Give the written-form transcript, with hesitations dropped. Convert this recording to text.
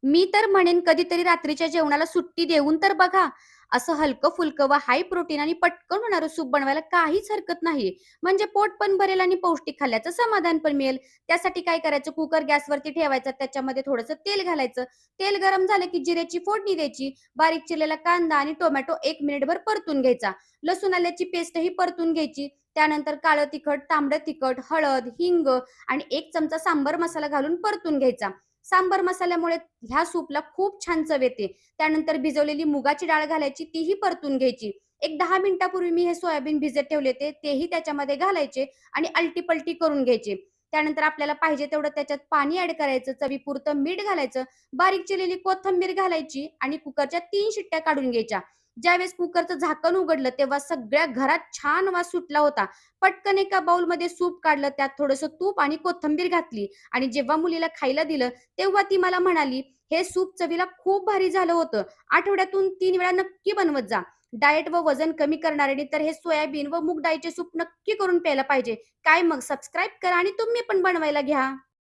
मी तर म्हणेन कधीतरी रात्रीच्या जेवणाला सुट्टी देऊन तर बघा. असं हलकं-फुलकं व हाय प्रोटीन आणि पटकन होणारं सूप बनवायला काहीच हरकत नाही. म्हणजे पोट पण भरेल आणि पौष्टिक खाल्ल्याचं समाधान पण मिळेल. त्यासाठी काय करायचं, कुकर गॅसवरती ठेवायचा, त्याच्यामध्ये थोडंसं तेल घालायचं. तेल गरम झालं की जिऱ्याची फोडणी द्यायची. बारीक चिरलेला कांदा आणि टोमॅटो 1 मिनिटभर परतून घ्यायचा. लसूण आल्याची पेस्टही परतून घ्यायची. त्यानंतर काळं तिखट, तांबडं तिखट, हळद, हिंग आणि 1 चमचा सांबर मसाला घालून परतून घ्यायचा. सांबर मसाल्यामुळे ह्या सूपला खूप छान चव येते. त्यानंतर भिजवलेली मुगाची डाळ घालायची, तीही परतून घ्यायची. एक 10 मिनिटापूर्वी मी हे सोयाबीन भिजत ठेवले होते, तेही त्याच्यामध्ये घालायचे आणि अलटी-पलटी करून घ्यायचे. त्यानंतर आपल्याला पाहिजे तेवढं त्याच्यात पाणी ॲड करायचं, चवीपुरतं मीठ घालायचं, बारीक चिरलेली कोथिंबीर घालायची आणि कुकरच्या 3 शिट्ट्या काढून घ्यायच्या. ज्यावेळेस कुकरचं झाकण उघडलं, तेव्हा सगळ्या घरात छान वास सुटला होता. पटकन एका बाउलमध्ये सूप काढलं, त्यात थोडंसं तूप आणि कोथिंबीर घातली आणि जेव्हा मुलीला खायला दिलं, तेव्हा ती मला म्हणाली, "हे सूप चवीला खूप भारी झालं होतं. आठवड्यातून 3 वेळा नक्की बनवत जा." डाएट व वजन कमी करणाऱ्यांनी तर हे सोयाबीन व मूग डाळीचे सूप नक्की करून प्यायला पाहिजे. काय मग सबस्क्राईब करा आणि तुम्ही पण बनवायला घ्या.